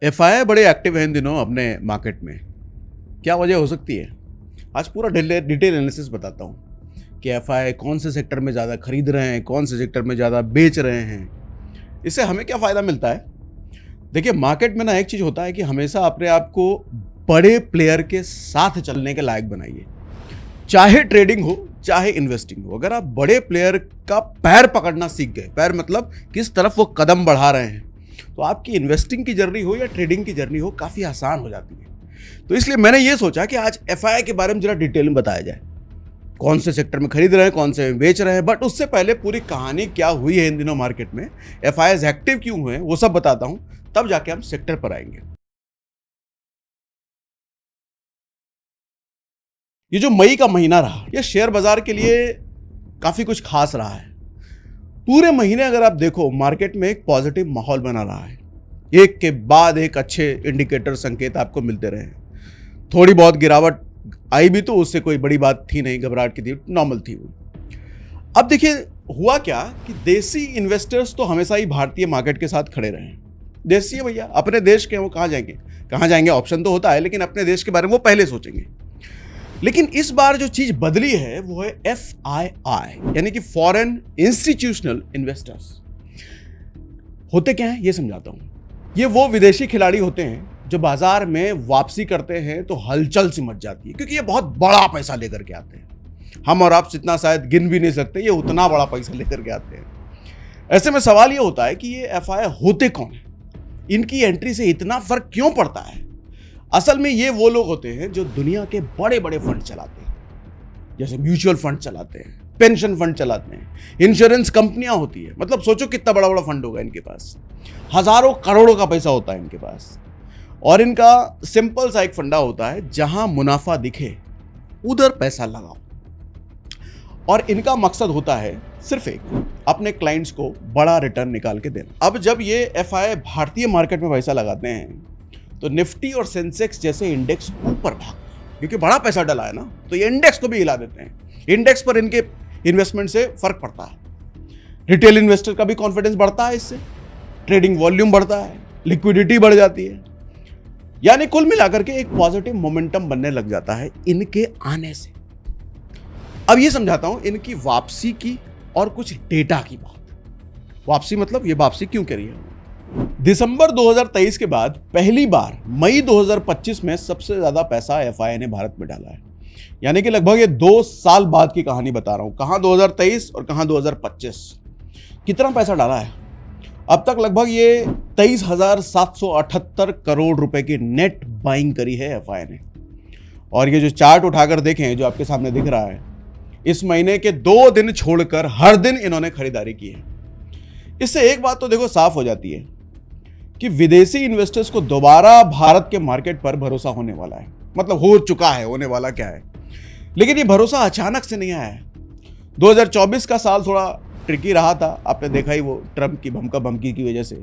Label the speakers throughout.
Speaker 1: FI बड़े active हैं इन दिनों अपने मार्केट में। क्या वजह हो सकती है? आज पूरा डिटेल एनालिसिस बताता हूँ कि एफआई कौन से सेक्टर में ज़्यादा खरीद रहे हैं, कौन से सेक्टर में ज़्यादा बेच रहे हैं। इससे हमें क्या फ़ायदा मिलता है? देखिए, मार्केट में ना एक चीज़ होता है कि हमेशा अपने आप को बड़े प्लेयर के साथ चलने के लायक बनाइए। चाहे ट्रेडिंग हो, चाहे इन्वेस्टिंग हो। अगर आप बड़े प्लेयर का पैर पकड़ना सीख गए, पैर मतलब किस तरफ वो कदम बढ़ा रहे हैं, तो आपकी इन्वेस्टिंग की जर्नी हो या ट्रेडिंग की जर्नी हो, काफ़ी आसान हो जाती है। तो इसलिए मैंने ये सोचा कि आज एफआई के बारे में जरा डिटेल में बताया जाए। कौन से सेक्टर में खरीद रहे हैं, कौन से में बेच रहे हैं, बट उससे पहले पूरी कहानी क्या हुई है इन दिनों मार्केट में, एफआईज एक्टिव क्यों हुए हैं, वो सब बताता हूं, तब जाके हम सेक्टर पर आएंगे। ये जो मई का महीना रहा, ये शेयर बाजार के लिए काफी कुछ खास रहा है। पूरे महीने अगर आप देखो, मार्केट में एक पॉजिटिव माहौल बना रहा है। एक के बाद एक अच्छे इंडिकेटर, संकेत आपको मिलते रहे। थोड़ी बहुत गिरावट आई भी तो उससे कोई बड़ी बात थी नहीं, घबराहट की थी, नॉर्मल थी वो। अब देखिए हुआ क्या कि देसी इन्वेस्टर्स तो हमेशा ही भारतीय मार्केट के साथ खड़े रहे हैं। देसी है भैया, अपने देश के, वो कहाँ जाएंगे? कहाँ जाएंगे ऑप्शन तो होता है, लेकिन अपने देश के बारे में वो पहले सोचेंगे। लेकिन इस बार जो चीज बदली है वो है एफआईआई, यानी कि फॉरेन इंस्टीट्यूशनल इन्वेस्टर्स। होते क्या है ये समझाता हूं। ये वो विदेशी खिलाड़ी होते हैं जो बाजार में वापसी करते हैं तो हलचल सी मच जाती है, क्योंकि ये बहुत बड़ा पैसा लेकर के आते हैं। हम और आप जितना शायद गिन भी नहीं सकते, ये उतना बड़ा पैसा लेकर के आते हैं। ऐसे में सवाल ये होता है कि ये एफआई होते कौन है, इनकी एंट्री से इतना फर्क क्यों पड़ता है? असल में ये वो लोग होते हैं जो दुनिया के बड़े बड़े फंड चलाते हैं, जैसे म्यूचुअल फंड चलाते हैं, पेंशन फंड चलाते हैं, इंश्योरेंस कंपनियां होती है। मतलब सोचो कितना बड़ा बड़ा फंड होगा इनके पास, हजारों करोड़ों का पैसा होता है इनके पास। और इनका सिंपल सा एक फंडा होता है, जहां मुनाफा दिखे उधर पैसा लगाओ। और इनका मकसद होता है सिर्फ एक, अपने क्लाइंट्स को बड़ा रिटर्न निकाल के देना। अब जब ये एफआई भारतीय मार्केट में पैसा लगाते हैं तो निफ्टी और सेंसेक्स जैसे इंडेक्स ऊपर भागते हैं, क्योंकि बड़ा पैसा डला है ना, तो ये इंडेक्स को भी हिला देते हैं। इंडेक्स पर इनके इन्वेस्टमेंट से फर्क पड़ता है। रिटेल इन्वेस्टर का भी कॉन्फिडेंस बढ़ता है, इससे ट्रेडिंग वॉल्यूम बढ़ता है, लिक्विडिटी बढ़ जाती है, यानी कुल मिलाकर के एक पॉजिटिव मोमेंटम बनने लग जाता है इनके आने से। अब ये समझाता हूं इनकी वापसी की और कुछ डेटा की बात। वापसी मतलब ये वापसी क्यों करी है? दिसंबर 2023 के बाद पहली बार मई 2025 में सबसे ज्यादा पैसा एफआई ने भारत में डाला है। यानी कि लगभग ये 2 साल बाद की कहानी बता रहा हूं, कहां 2023 और कहां 2025। कितना पैसा डाला है अब तक? लगभग ये 23,778 करोड़ रुपए की नेट बाइंग करी है एफआई ने। और ये जो चार्ट उठाकर देखें, जो आपके सामने दिख रहा है, इस महीने के 2 दिन छोड़कर हर दिन इन्होंने खरीदारी की है। इससे एक बात तो देखो साफ हो जाती है कि विदेशी इन्वेस्टर्स को दोबारा भारत के मार्केट पर भरोसा होने वाला है। मतलब हो चुका है, होने वाला क्या है, लेकिन ये भरोसा अचानक से नहीं आया है। 2024 का साल थोड़ा ट्रिकी रहा था, आपने देखा ही, वो ट्रंप की भमका भमकी की वजह से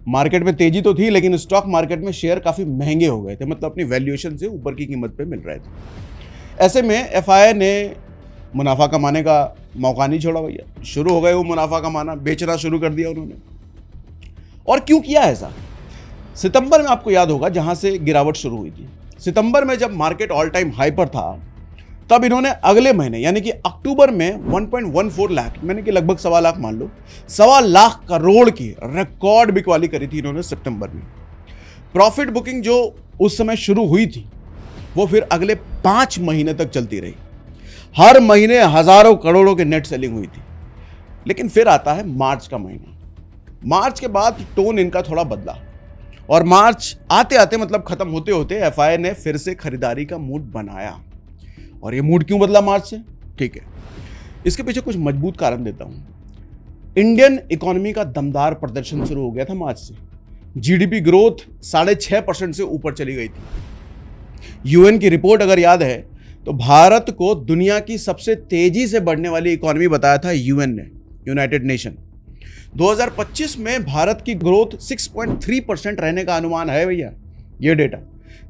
Speaker 1: मार्केट में तेजी तो थी, लेकिन स्टॉक मार्केट में शेयर काफी महंगे हो गए थे, मतलब अपनी वैल्यूएशन से ऊपर की कीमत पे मिल रहे थे। ऐसे में एफआई ने मुनाफा कमाने का मौका नहीं छोड़ा भैया, शुरू हो गए वो मुनाफा कमाना, बेचना शुरू कर दिया उन्होंने। और क्यों किया ऐसा? सितंबर में आपको याद होगा जहां से गिरावट शुरू हुई थी। सितंबर में जब मार्केट ऑल टाइम हाई पर था, तब इन्होंने अगले महीने यानी कि अक्टूबर में 1.14 लाख, यानी कि लगभग 1.25 लाख मान लो, 1.25 लाख करोड़ की रिकॉर्ड बिकवाली करी थी इन्होंने सितंबर में। प्रॉफिट बुकिंग जो उस समय शुरू हुई थी वो फिर अगले 5 महीने तक चलती रही। हर महीने हजारों करोड़ों की नेट सेलिंग हुई थी। लेकिन फिर आता है मार्च का महीना। मार्च के बाद टोन इनका थोड़ा बदला, और मार्च आते आते, मतलब खत्म होते होते, एफआई ने फिर से खरीदारी का मूड बनाया। और ये मूड क्यों बदला मार्च से? ठीक है, इसके पीछे कुछ मजबूत कारण देता हूं। इंडियन इकोनॉमी का दमदार प्रदर्शन शुरू हो गया था मार्च से। जीडीपी ग्रोथ 6.5% से ऊपर चली गई थी। यूएन की रिपोर्ट अगर याद है तो भारत को दुनिया की सबसे तेजी से बढ़ने वाली इकोनॉमी बताया था यूएन ने, यूनाइटेड नेशन। 2025 में भारत की ग्रोथ 6.3% रहने का अनुमान है भैया, ये डेटा।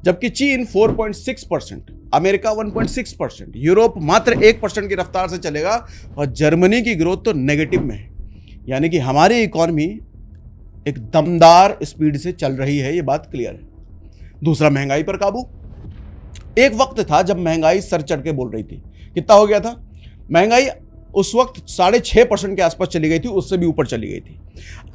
Speaker 1: जबकि चीन 4.6%, अमेरिका 1.6%, यूरोप मात्र 1% की रफ्तार से चलेगा, और जर्मनी की ग्रोथ तो नेगेटिव में है। यानी कि हमारी इकोनॉमी एक दमदार स्पीड से चल रही है, ये बात क्लियर है। दूसरा, महंगाई पर काबू। एक वक्त था जब महंगाई सर चढ़ के बोल रही थी। कितना हो गया था महंगाई? उस वक्त 6.5% के आसपास चली गई थी, उससे भी ऊपर चली गई थी।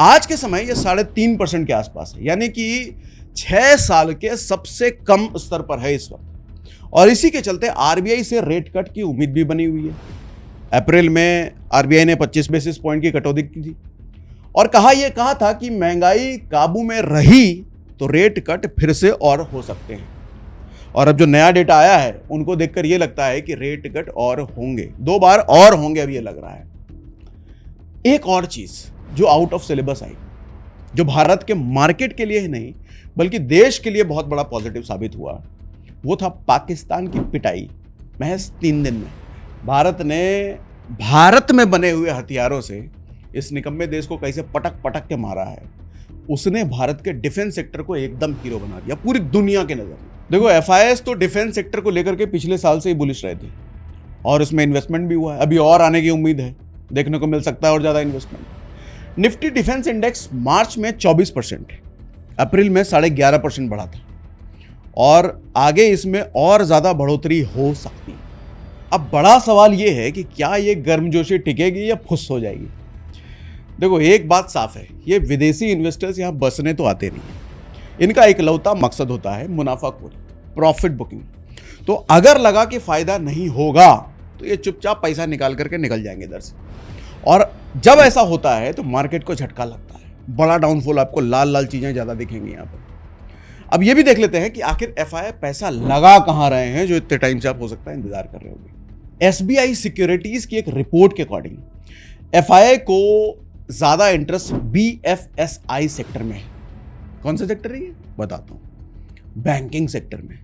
Speaker 1: आज के समय ये 3.5% के आसपास है, यानी कि 6 साल के सबसे कम स्तर पर है इस वक्त। और इसी के चलते आरबीआई से रेट कट की उम्मीद भी बनी हुई है। अप्रैल में आरबीआई ने 25 बेसिस पॉइंट की कटौती की थी और कहा था कि महंगाई काबू में रही तो रेट कट फिर से और हो सकते हैं। और अब जो नया डेटा आया है उनको देखकर यह लगता है कि रेट कट और होंगे, 2 बार और होंगे, अब ये लग रहा है। एक और चीज जो आउट ऑफ सिलेबस आई, जो भारत के मार्केट के लिए ही नहीं बल्कि देश के लिए बहुत बड़ा पॉजिटिव साबित हुआ, वो था पाकिस्तान की पिटाई। महज 3 दिन में भारत ने भारत में बने हुए हथियारों से इस निकम्मे देश को कैसे पटक पटक के मारा है। उसने भारत के डिफेंस सेक्टर को एकदम हीरो बना दिया पूरी दुनिया के नजर में। देखो, एफआईएस तो डिफेंस सेक्टर को लेकर के पिछले साल से ही बुलिश रहे थे और इसमें इन्वेस्टमेंट भी हुआ है, अभी और आने की उम्मीद है, देखने को मिल सकता है और ज्यादा इन्वेस्टमेंट। निफ्टी डिफेंस इंडेक्स मार्च में 24%, अप्रैल में 11.5% बढ़ा था और आगे इसमें और ज्यादा बढ़ोतरी हो सकती है। अब बड़ा सवाल यह है कि क्या ये गर्मजोशी टिकेगी या फुस हो जाएगी। देखो, एक बात साफ है, ये विदेशी इन्वेस्टर्स यहाँ बसने तो आते नहीं हैं। इनका इकलौता मकसद होता है मुनाफाखोरी, प्रॉफिट बुकिंग। तो अगर लगा कि फायदा नहीं होगा तो ये चुपचाप पैसा निकाल करके निकल जाएंगे इधर से। और जब ऐसा होता है तो मार्केट को झटका लगता है, बड़ा डाउनफॉल, आपको लाल लाल चीजें ज्यादा दिखेंगी यहाँ पर। अब ये भी देख लेते हैं कि आखिर एफआई पैसा लगा कहां रहे हैं जो इतने टाइम से आप हो सकता है इंतजार कर रहे होंगे। एसबीआई सिक्योरिटीज की एक रिपोर्ट के अकॉर्डिंग एफआई को ज्यादा इंटरेस्ट बीएफएसआई सेक्टर में है। कौन सा सेक्टर है ये बताता हूं। बैंकिंग सेक्टर में,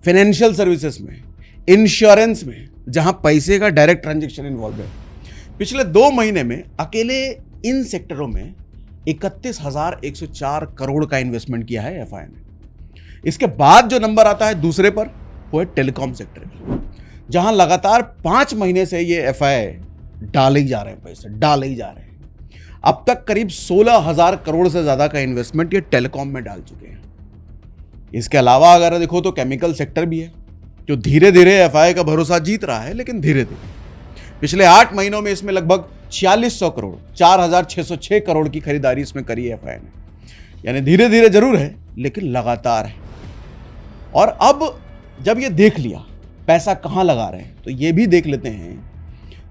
Speaker 1: फाइनेंशियल सर्विसेज में, इंश्योरेंस में, जहां पैसे का डायरेक्ट ट्रांजैक्शन इन्वॉल्व है। पिछले 2 महीने में अकेले इन सेक्टरों में 31,104 करोड़ का इन्वेस्टमेंट किया है एफआई ने। इसके बाद जो नंबर आता है दूसरे पर, वो है टेलीकॉम सेक्टर का, जहां लगातार 5 महीने से ये एफआई डाले ही जा रहे हैं, पैसे डाले ही जा रहे हैं। अब तक करीब 16,000 करोड़ से ज्यादा का इन्वेस्टमेंट ये टेलीकॉम में डाल चुके हैं। इसके अलावा अगर देखो तो केमिकल सेक्टर भी है, जो धीरे धीरे एफआई का भरोसा जीत रहा है, लेकिन धीरे धीरे। पिछले 8 महीनों में इसमें लगभग 4600 करोड़, 4,606 करोड़ की खरीदारी इसमें करी है एफआई ने। यानी धीरे धीरे जरूर है, लेकिन लगातार है। और अब जब ये देख लिया पैसा कहां लगा रहे हैं, तो ये भी देख लेते हैं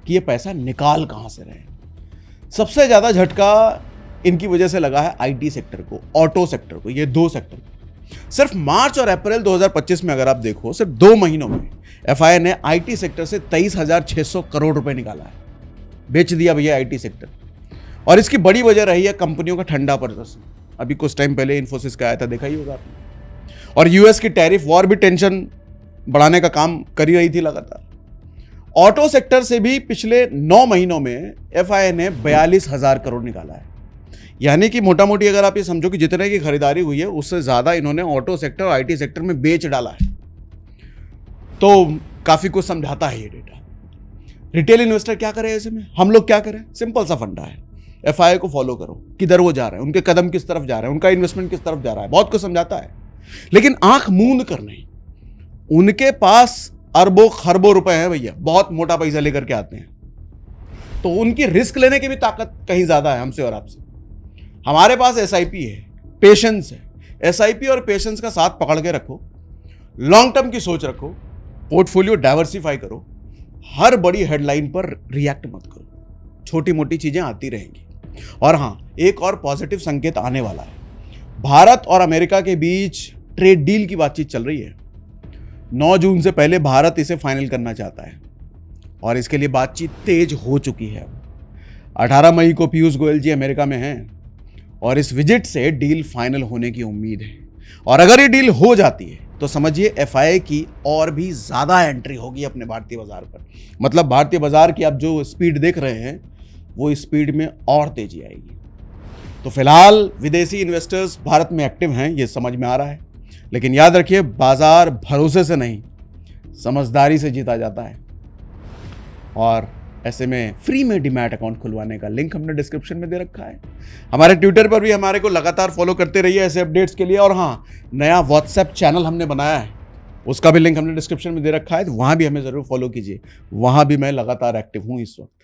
Speaker 1: कि ये पैसा निकाल कहां से रहे हैं। सबसे ज्यादा झटका इनकी वजह से लगा है आईटी सेक्टर को, ऑटो सेक्टर को, ये 2 सेक्टर को। सिर्फ मार्च और अप्रैल 2025 में अगर आप देखो, सिर्फ 2 महीनों में एफआई ने आईटी सेक्टर से 23,600 करोड़ रुपए निकाला है, बेच दिया भैया आईटी सेक्टर। और इसकी बड़ी वजह रही है कंपनियों का ठंडा प्रदर्शन। अभी कुछ टाइम पहले इन्फोसिस का आया था, देखा ही होगा आपने। और यूएस की टैरिफ वॉर भी टेंशन बढ़ाने का काम कर ही रही थी लगातार। ऑटो सेक्टर से भी पिछले 9 महीनों में एफआई ने 42,000 करोड़ निकाला है। यानी कि मोटा मोटी अगर आप ये समझो कि जितने की खरीदारी हुई है उससे ज्यादा इन्होंने ऑटो सेक्टर और आईटी सेक्टर में बेच डाला है। तो काफी कुछ समझाता है ये डेटा। रिटेल इन्वेस्टर क्या करे ऐसे में, हम लोग क्या करें? सिंपल सा फंडा है, एफआई को फॉलो करो, किधर वो जा रहे हैं, उनके कदम किस तरफ जा रहे हैं, उनका इन्वेस्टमेंट किस तरफ जा रहा है, बहुत कुछ समझाता है। लेकिन आंख मूंद कर नहीं, उनके पास अरबों खरबों रुपए हैं भैया, बहुत मोटा पैसा लेकर के आते हैं। तो उनकी रिस्क लेने की भी ताकत कहीं ज्यादा है हमसे और आपसे। हमारे पास एसआईपी है, पेशेंस है। एसआईपी और पेशेंस का साथ पकड़ के रखो, लॉन्ग टर्म की सोच रखो, पोर्टफोलियो डाइवर्सिफाई करो, हर बड़ी हेडलाइन पर रिएक्ट मत करो, छोटी मोटी चीजें आती रहेंगी। और हां, एक और पॉजिटिव संकेत आने वाला है। भारत और अमेरिका के बीच ट्रेड डील की बातचीत चल रही है। 9 जून से पहले भारत इसे फाइनल करना चाहता है और इसके लिए बातचीत तेज हो चुकी है। 18 मई को पीयूष गोयल जी अमेरिका में हैं और इस विजिट से डील फाइनल होने की उम्मीद है। और अगर ये डील हो जाती है तो समझिए एफआई की और भी ज्यादा एंट्री होगी अपने भारतीय बाजार पर। मतलब भारतीय बाजार की आप जो स्पीड देख रहे हैं वो स्पीड में और तेजी आएगी। तो फिलहाल विदेशी इन्वेस्टर्स भारत में एक्टिव हैं, ये समझ में आ रहा है। लेकिन याद रखिए, बाजार भरोसे से नहीं समझदारी से जीता जाता है। और ऐसे में फ्री में डीमैट अकाउंट खुलवाने का लिंक हमने डिस्क्रिप्शन में दे रखा है। हमारे ट्विटर पर भी हमारे को लगातार फॉलो करते रहिए ऐसे अपडेट्स के लिए। और हाँ, नया व्हाट्सएप चैनल हमने बनाया है, उसका भी लिंक हमने डिस्क्रिप्शन में दे रखा है, तो वहाँ भी हमें ज़रूर फॉलो कीजिए। वहाँ भी मैं लगातार एक्टिव हूँ इस वक्त।